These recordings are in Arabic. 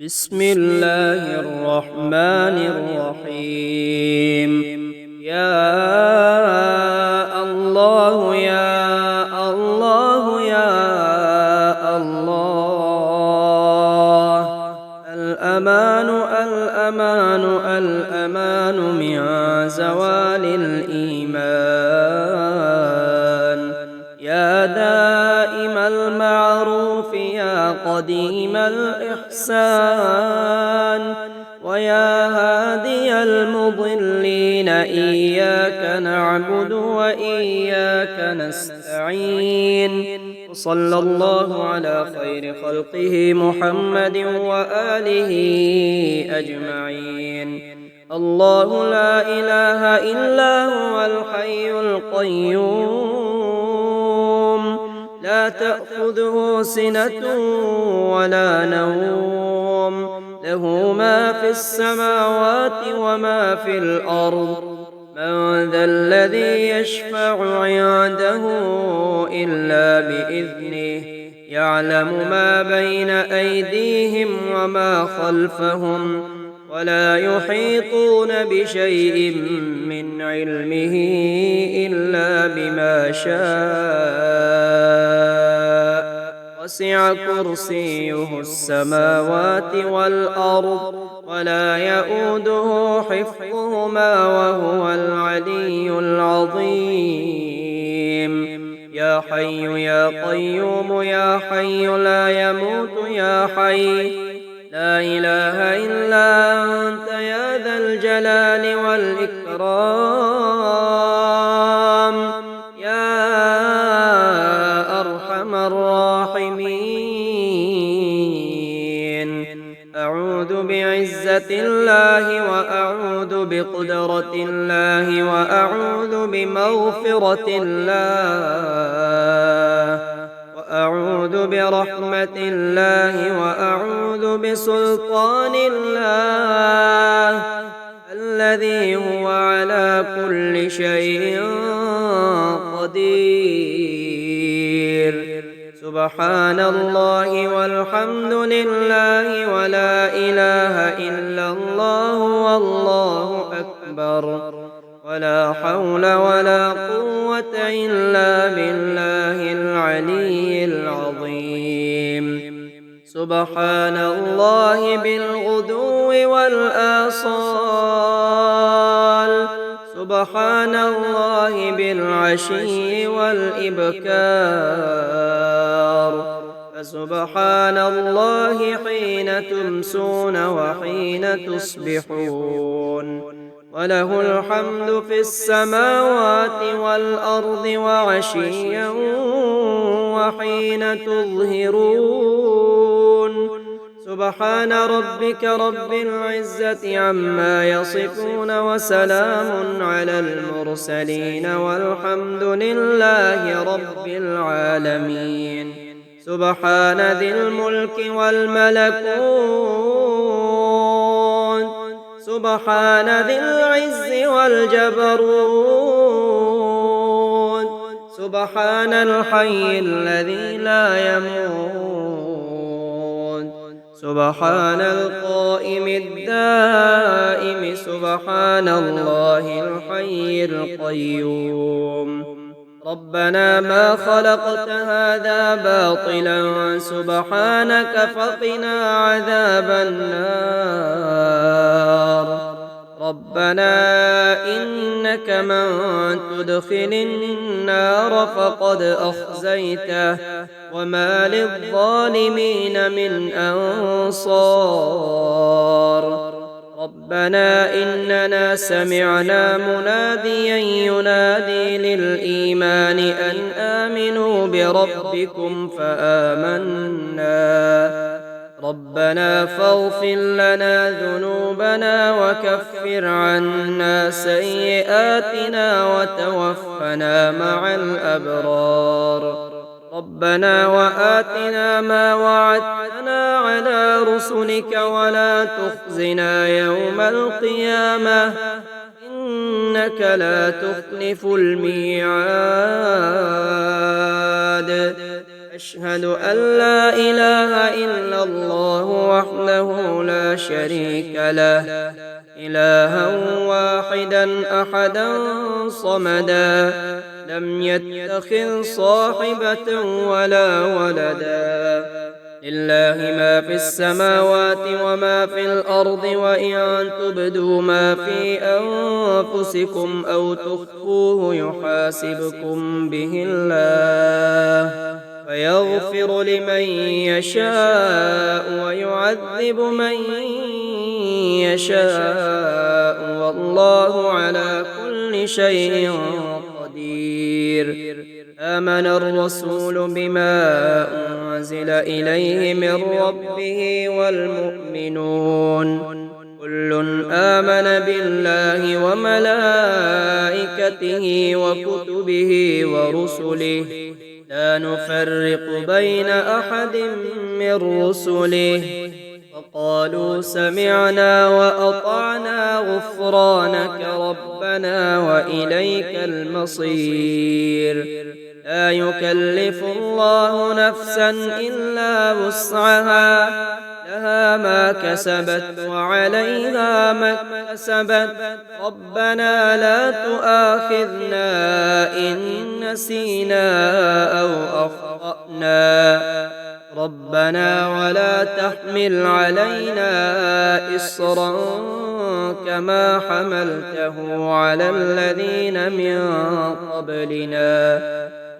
بسم الله الرحمن الرحيم. يا الله يا الله يا الله، الأمان الأمان الأمان من زوال الإيمان. يا دائم المعروف يا قديم الإحسان، ويا هادي المضلين إياك نعبد وإياك نستعين. وصلى الله على خير خلقه محمد وآله أجمعين. الله لا إله إلا هو الحي القيوم، لا تأخذه سنة ولا نوم، له ما في السماوات وما في الأرض. من ذا الذي يشفع عنده إلا بإذنه، يعلم ما بين أيديهم وما خلفهم، ولا يحيطون بشيء من علمه إلا بما شاء. وسع كرسيه السماوات والأرض، ولا يؤوده حفظهما وهو العلي العظيم. يا حي يا قيوم يا حي لا يموت يا حي، لا إله إلا أنت يا ذا الجلال والإكرام، يا أرحم الراحمين. أعوذ بعزة الله وأعوذ بقدرة الله وأعوذ بمغفرة الله وأعوذ برحمة الله وأعوذ بسلطان الله الذي هو على كل شيء قدير. سبحان الله والحمد لله ولا إله إلا الله والله أكبر، ولا حول ولا قوة إلا بالله العلي العظيم. سبحان الله بالغدو والآصال، سبحان الله بالعشي والإبكار، فسبحان الله حين تمسون وحين تصبحون. وله الحمد في السماوات والأرض وعشيا وحين تظهرون. سبحان ربك رب العزة عما يصفون وسلام على المرسلين والحمد لله رب العالمين. سبحان ذي الملك والملكوت، سبحان ذي العز والجبروت، سبحان الحي الذي لا يموت، سبحان القائم الدائم، سبحان الله الحي القيوم. ربنا ما خلقت هذا باطلا سبحانك فقنا عذاب النار. ربنا إنك من تدخل النار فقد أخزيته، وما للظالمين من أنصار. ربنا إننا سمعنا مناديا ينادي للإيمان أن آمنوا بربكم فآمنا. ربنا فاغفر لنا ذنوبنا وكفر عنا سيئاتنا وتوفنا مع الأبرار. ربنا وآتنا ما وعدتنا على رسلك ولا تخزنا يوم القيامة إنك لا تخلف الميعاد. أشهد أن لا إله إلا الله وحده لا شريك له إلها واحدا أحدا صمدا لم يتخذ صاحبة ولا ولدا لله ما في السماوات وما في الأرض وإن تبدوا ما في أنفسكم أو تخفوه يحاسبكم به الله فيغفر لمن يشاء ويعذب من يشاء والله على كل شيء قدير آمن الرسول بما أنزل إليه من ربه والمؤمنون كل آمن بالله وملائكته وكتبه ورسله لا نفرق بين أحد من رسله وقالوا سمعنا وأطعنا غفرانك ربنا وإليك المصير لا يكلف الله نفسا إلا وسعها لها ما كسبت وعليها ما اكتسبت ربنا لا تؤاخذنا إن نسينا أو أخطأنا ربنا ولا تحمل علينا إصرا كما حملته على الذين من قبلنا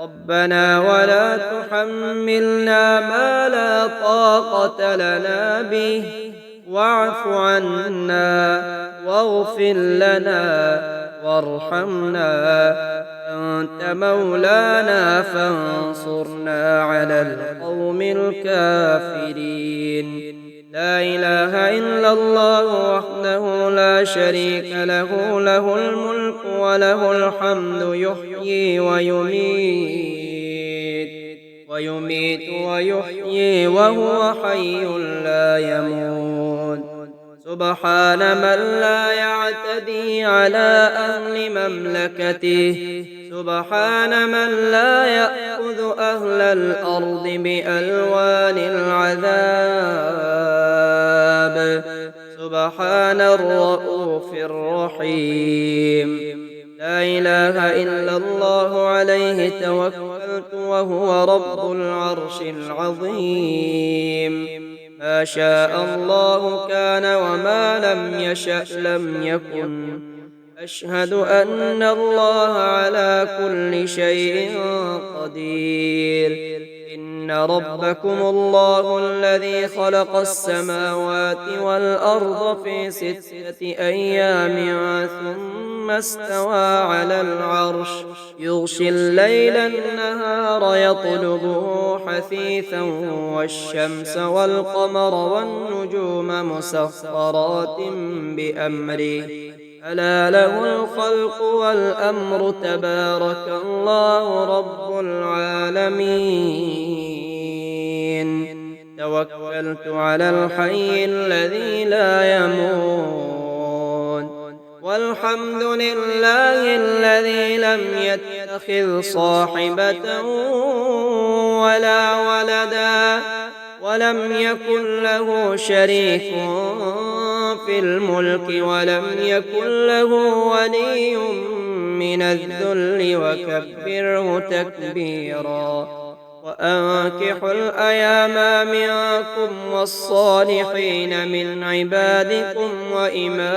ربنا ولا تحملنا ما لا طاقة لنا به واعف عنا واغفر لنا وارحمنا أنت مولانا فانصرنا على القوم الكافرين لا إله إلا الله وحده لا شريك له له الملك وله الحمد يحيي ويميت ويحيي وهو حي لا يموت سبحان من لا يعتدي على أهل مملكته سبحان من لا يأخذ أهل الأرض بألوان العذاب سبحان الرؤوف الرحيم لا إله إلا الله عليه توكلت وهو رب العرش العظيم ما شاء الله كان وما لم يشأ لم يكن أشهد أن الله على كل شيء قدير إن ربكم الله الذي خلق السماوات والأرض في 6 أيام ثم استوى على العرش يغشي الليل النهار يطلبه حثيثا والشمس والقمر والنجوم مسخرات بأمره ألا له الخلق والأمر تبارك الله رب العالمين توكلت على الحي الذي لا يموت والحمد لله الذي لم يتخذ صاحبة ولا ولدا ولم يكن له شريك في الملك ولم يكن له ولي من الذل وكبره تكبيرا وأنكحوا الأيام منكم والصالحين من عبادكم وإمائكم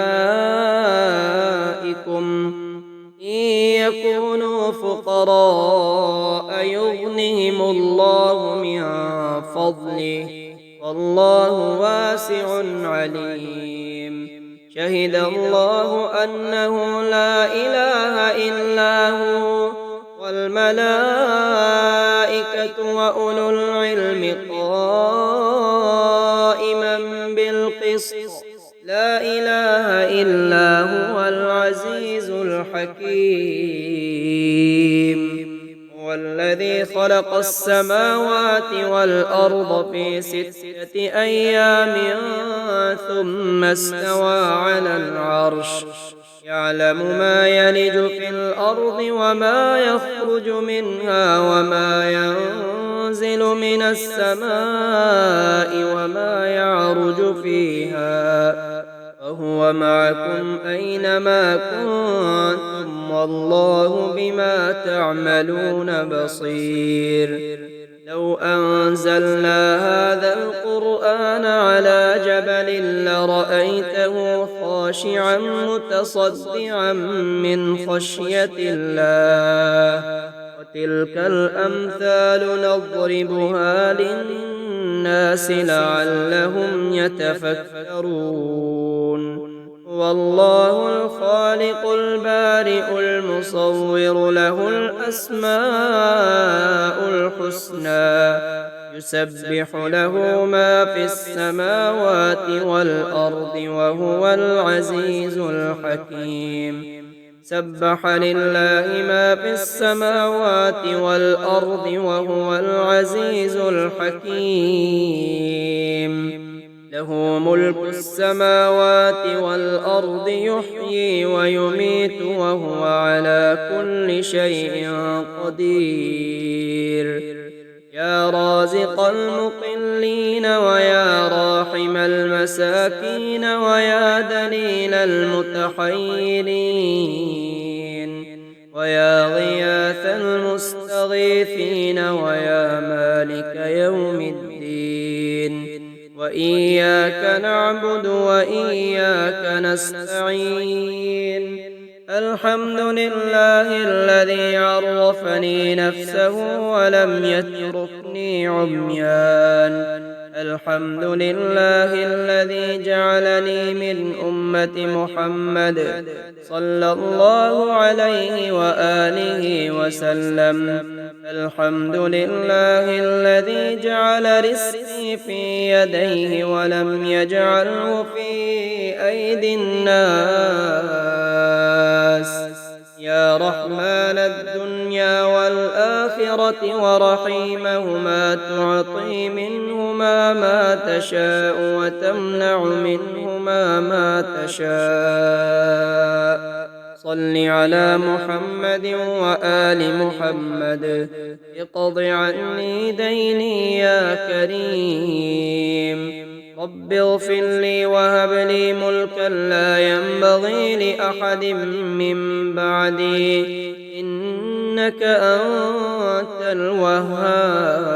إن يكونوا فقراء يغنهم الله من فضله والله واسع عليم شهد الله أنه لا إله إلا هو والملائكة وأولو العلم قائما بالقسط لا إله إلا هو العزيز الحكيم هو الذي خلق السماوات والأرض في 6 أيام ثم استوى على العرش يعلم ما يلج في الأرض وما يخرج منها وما ينزل ينزل من السماء وما يعرج فيها وهو معكم أينما كنتم والله بما تعملون بصير. لو أنزلنا هذا القرآن على جبل لرأيته خاشعا متصدعا من خشية الله. وتلك الأمثال نضربها للناس لعلهم يتفكرون. والله الخالق البارئ المصور له الأسماء الحسنى يسبح له ما في السماوات والأرض وهو العزيز الحكيم. سبح لله ما في السماوات والأرض وهو العزيز الحكيم. له ملك السماوات والأرض يحيي ويميت وهو على كل شيء قدير. يا رازق المقلين ويا راحم المساكين ويا دليل المتحيرين ويا غياث المستغيثين ويا مالك يوم الدين. وإياك نعبد وإياك نستعين. الحمد لله الذي عرفني نفسه ولم يتركني عميان. الحمد لله الذي جعلني من أمة محمد صلى الله عليه وآله وسلم. الحمد لله الذي جعل رزقي في يديه ولم يجعله في أيدي الناس. يا رحمن الدنيا والآخرة ورحيمهما تعطي منهما ما تشاء وتمنع منهما ما تشاء. صل على محمد وآل محمد. اقض عني ديني يا كريم. رب اغفر لي وهب لي ملكا لا ينبغي لأحد من بعدي إنك أنت الوهاب.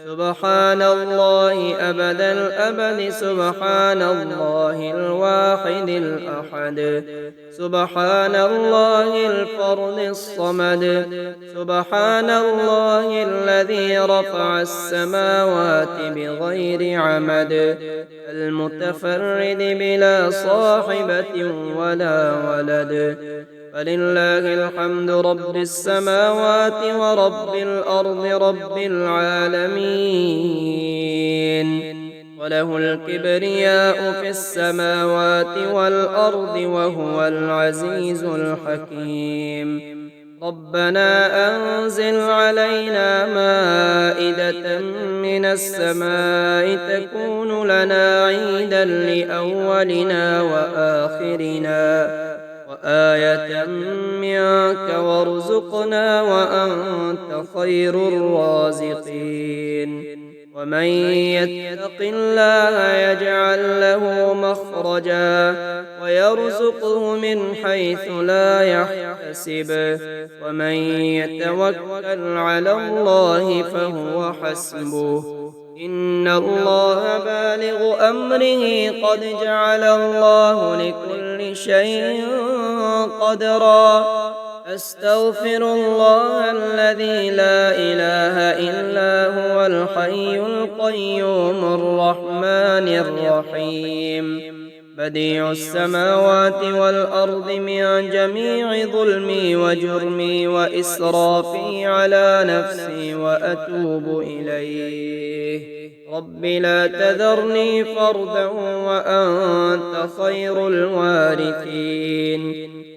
سبحان الله أبد الأبد. سبحان الله الواحد الأحد. سبحان الله الفرد الصمد. سبحان الله الذي رفع السماوات بغير عمد المتفرد بلا صاحبة ولا ولد. فلله الحمد رب السماوات ورب الأرض رب العالمين. وله الكبرياء في السماوات والأرض وهو العزيز الحكيم. ربنا أنزل علينا مائدة من السماء تكون لنا عيدا لأولنا وآخرنا وآية منك وارزقنا وأنت خير الرازقين. ومن يتق الله يجعل له مخرجا ويرزقه من حيث لا يحتسب. ومن يتوكل على الله فهو حسبه. إن الله بالغ أمره قد جعل الله لكل شيء قدرا. أستغفر الله الذي لا إله إلا هو الحي القيوم الرحمن الرحيم. بديع السماوات والأرض من جميع ظلمي وجرمي وإسرافي على نفسي وأتوب إليه. رب لا تذرني فردا وأنت خير الوارثين.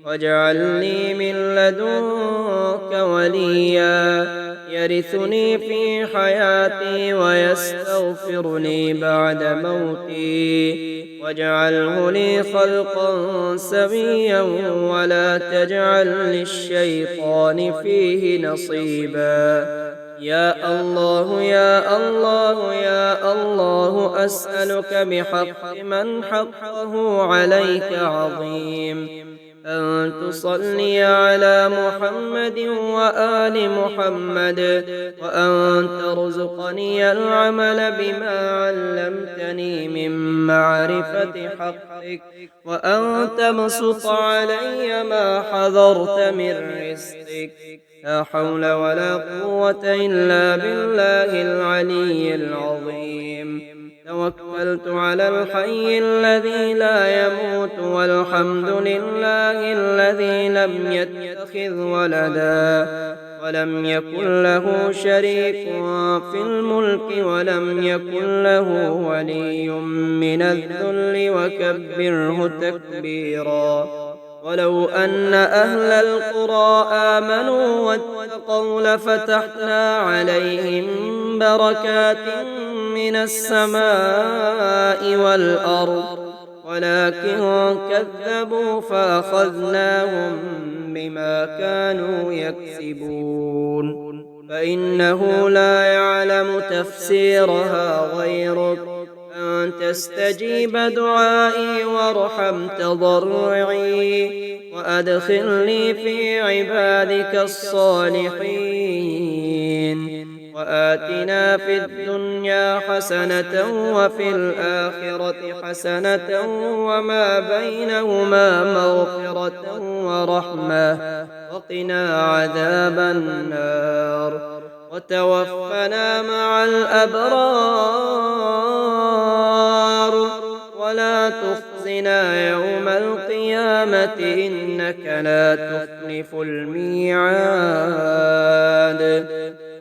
واجعل لي من لدنك وليا يرثني في حياتي ويستغفرني بعد موتي. واجعله لي خلقا سويا ولا تجعل للشيطان فيه نصيبا. يا الله يا الله يا الله أسألك بحق من حقه عليك عظيم أن تصلي على محمد وآل محمد، وأن ترزقني العمل بما علمتني من معرفة حقك، وأن تبسط علي ما حضرت من رزقك. لا حول ولا قوة إلا بالله العلي العظيم. توكلت على الحي الذي لا يموت، والحمد لله الذي لم يتخذ ولدا ولم يكن له شريك في الملك ولم يكن له ولي من الذل وكبره تكبيرا. ولو أن أهل القرى آمنوا واتقوا لفتحنا عليهم بركات من السماء والأرض، ولكن كذبوا فأخذناهم بما كانوا يكسبون. فإنه لا يعلم تفسيرها غيرك، أن تستجيب دعائي وارحم تضرعي، وأدخلني في عبادك الصالحين. وآتنا في الدنيا حسنة وفي الآخرة حسنة وما بينهما مغفرة ورحمة، وقنا عذاب النار. وتوفنا مع الأبرار، ولا تخزنا يوم القيامة إنك لا تخلف الميعاد.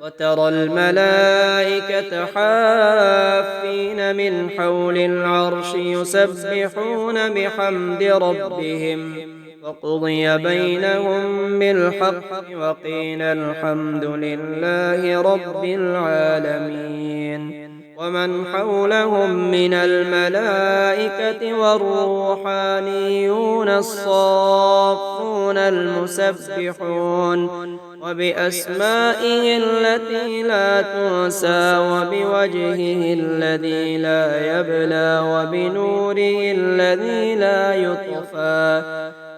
وترى الملائكة حافين من حول العرش يسبحون بحمد ربهم، وقضي بينهم بالحق وقيل الحمد لله رب العالمين. ومن حولهم من الملائكة والروحانيون الصافون المسبحون، وبأسمائه التي لا تنسى، وبوجهه الذي لا يبلى، وبنوره الذي لا يطفى،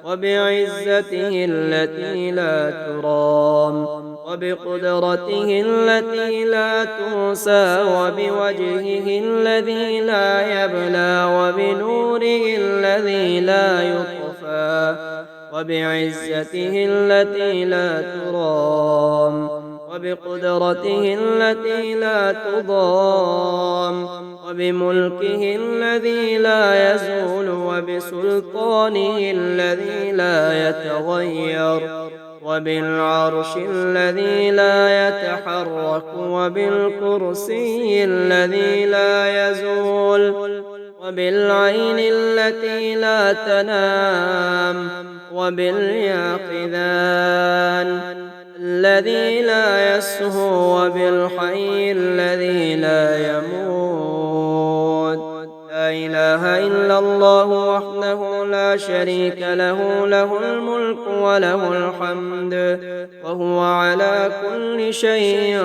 وبعزته التي لا ترام، وبقدرته التي لا توسى، وبوجهه الذي لا يبلى، وبنوره الذي لا يطفى، وبعزته التي لا ترام، وبقدرته التي لا تضام، وبملكه الذي لا يزول، وبسلطانه الذي لا يتغير، وبالعرش الذي لا يتحرك، وبالكرسي الذي لا يزول، وبالعين التي لا تنام، وباليقظان الذي لا يسهو، وبالحي الذي لا يموت. لا إله إلا الله وحده لا شريك له، له الملك وله الحمد، وهو على كل شيء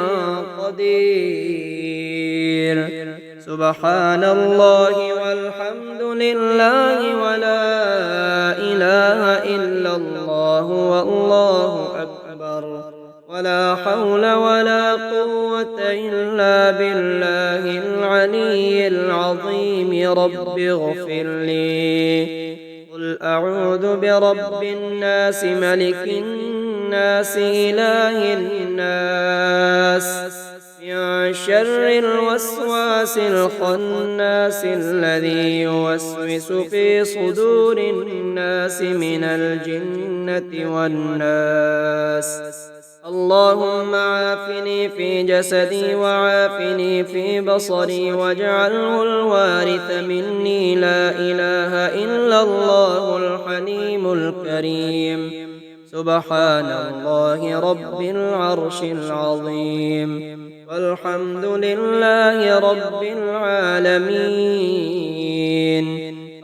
قدير. سبحان الله والحمد لله ولا إله إلا الله والله أكبر، ولا حول ولا قوة إلا بالله العلي العظيم. رب اغفر لي. قل أعوذ برب الناس ملك الناس إله الناس من شر الوسواس الخناس الذي يوسوس في صدور الناس من الجنة والناس. اللهم عافني في جسدي وعافني في بصري، واجعله الوارث مني. لا إله إلا الله الحليم الكريم. سبحان الله رب العرش العظيم، والحمد لله رب العالمين.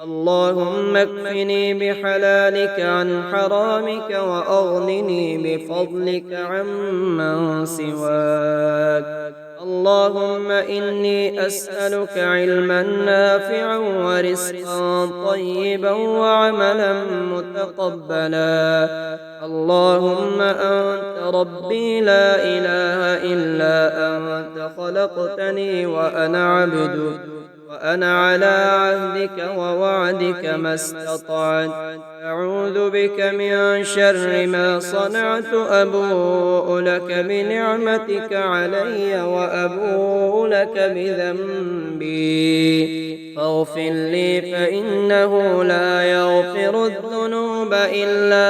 اللهم اكفني بحلالك بحلالك عن حرامك وأغنني بفضلك عمن سواك. اللهم إني أسألك علما نافعا ورزقا طيبا وعملا متقبلا. اللهم أنت ربي لا إله إلا أنت، خلقتني وأنا عبدك، وأنا على عهدك ووعدك ما استطعت. أعوذ بك من شر ما صنعت، أبوء لك بنعمتك علي وأبوء لك بذنبي، فاغفر لي فإنه لا يغفر الذنوب إلا